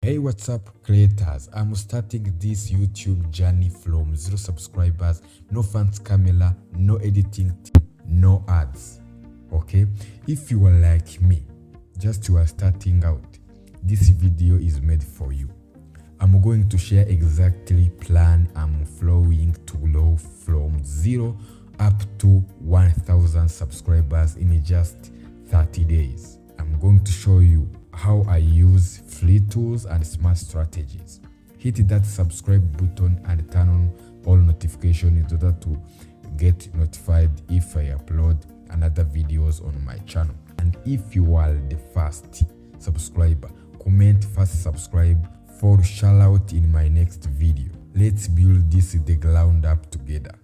Hey, what's up creators? I'm starting this YouTube journey from 0 subscribers, no fancy camera, no editing, no ads. Okay, if you are like me, just you are starting out, this video is made for you. I'm going to share exactly plan I'm flowing to grow from 0 up to 1000 subscribers in just 30 days. I'm going to show you how I use free tools and smart strategies. Hit that subscribe button and turn on all notifications in order to get notified if I upload another videos on my channel. And if you are the first subscriber, comment first subscribe for shout out in my next video. Let's build this the ground up together.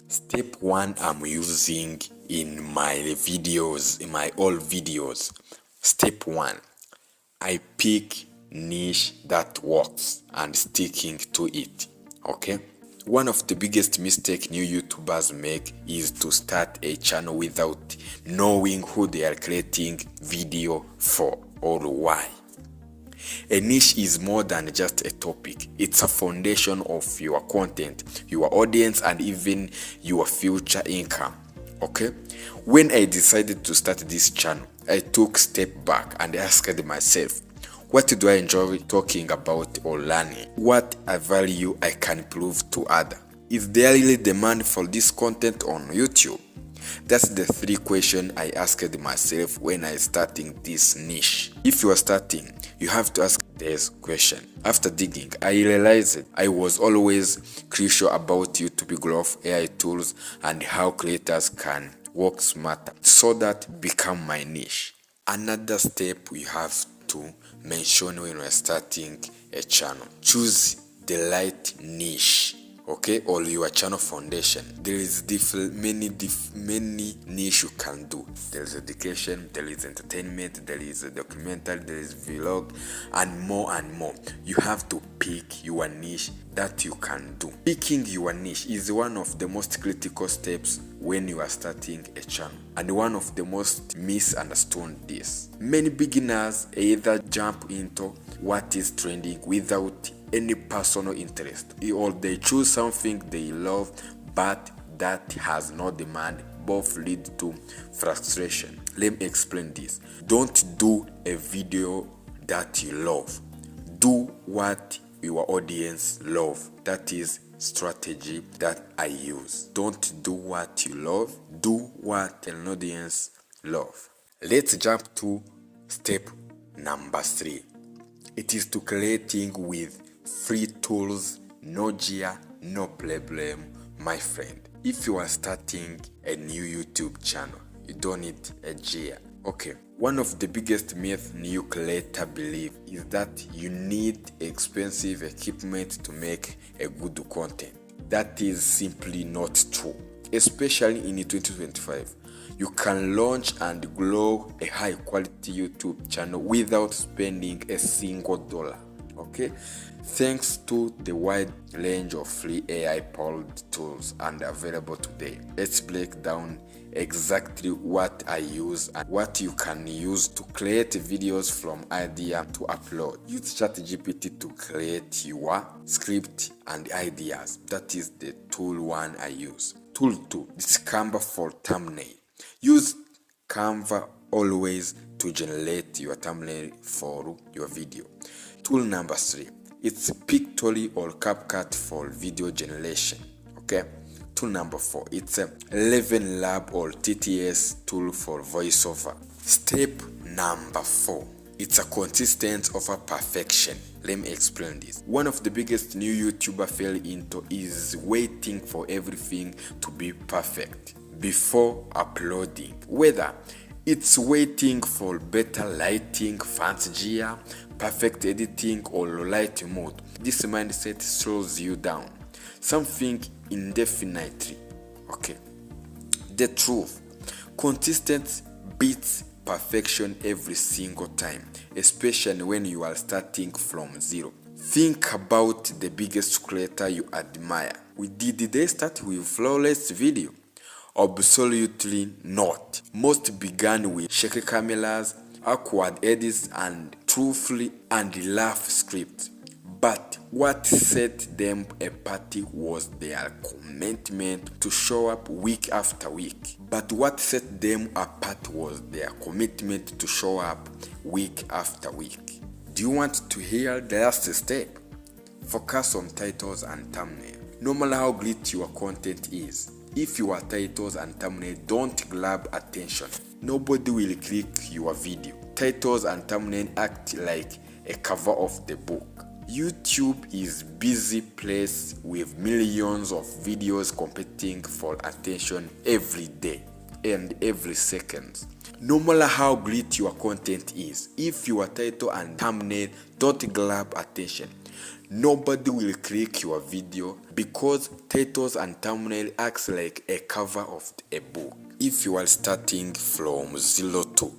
Step 1 I'm using in my videos, in my old videos. Step 1, I pick niche that works and sticking to it. Okay? One of the biggest mistakes new YouTubers make is to start a channel without knowing who they are creating video for or why. A niche is more than just a topic. It's a foundation of your content, your audience, and even your future income. Okay? When I decided to start this channel, I took a step back and asked myself, what do I enjoy talking about or learning? What a value I can prove to others? Is there really demand for this content on YouTube? That's the 3 questions I asked myself when I starting this niche. If you are starting, you have to ask this question. After digging, I realized I was always curious about YouTube growth, AI tools, and how creators can work smarter. So that become my niche. Another step you have to mention when you are starting a channel. Choose the right niche. Okay, or your channel foundation. There is many niche you can do. There is education, there is entertainment, there is a documentary, there is vlog, and more and more. You have to pick your niche that you can do. Picking your niche is one of the most critical steps when you are starting a channel, and one of the most misunderstood this. Many beginners either jump into what is trending without any personal interest, or they choose something they love but that has no demand. Both lead to frustration. Let me explain this. Don't do a video that you love. Do what your audience love. That is strategy that I use. Don't do what you love, do what an audience love. Let's jump to step number 3. It is to creating with free tools, no gear, no problem, my friend. If you are starting a new YouTube channel, you don't need a gear. Okay, one of the biggest myths new creators believe is that you need expensive equipment to make a good content. That is simply not true. Especially in 2025, you can launch and grow a high quality YouTube channel without spending a single dollar. Okay, thanks to the wide range of free AI-powered tools and available today. Let's break down exactly what I use and what you can use to create videos from idea to upload. Use ChatGPT to create your script and ideas. That is the tool 1 I use. Tool 2 is Canva for thumbnail. Use Canva always to generate your thumbnail for your video. Tool number 3, it's Pictory or CapCut for video generation. Okay. Tool number 4, it's a Eleven Lab or TTS tool for voiceover. Step number 4, it's a consistent over perfection. Let me explain this. One of the biggest new YouTuber fail into is waiting for everything to be perfect before uploading. Whether it's waiting for better lighting, fancy gear, perfect editing, or light mode, this mindset slows you down. Something indefinitely. Okay. The truth. Consistent beats perfection every single time, especially when you are starting from 0. Think about the biggest creator you admire. Did they start with flawless video? Absolutely not. Most began with shaky cameras, awkward edits, and truthful and rough script. But what set them apart was their commitment to show up week after week. Do you want to hear the last step? Focus on titles and thumbnail. No matter how great your content is, if your titles and thumbnail don't grab attention, nobody will click your video. Titles and thumbnail act like a cover of the book. YouTube is a busy place with millions of videos competing for attention every day and every second. No matter how great your content is, if your title and thumbnail don't grab attention, nobody will click your video, because titles and thumbnail acts like a cover of a book. If you are starting from 0 to,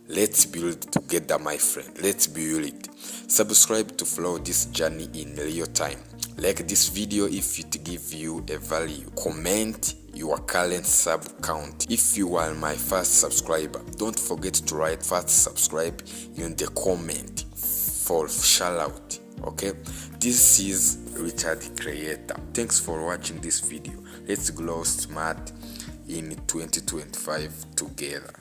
let's build together, my friend. Let's build it. Subscribe to follow this journey in real time. Like this video if it gives you a value. Comment your current sub count. If you are my first subscriber, don't forget to write first subscribe in the comment for shout out. Okay, this is Richard Creator. Thanks for watching this video. Let's grow smart in 2025 together.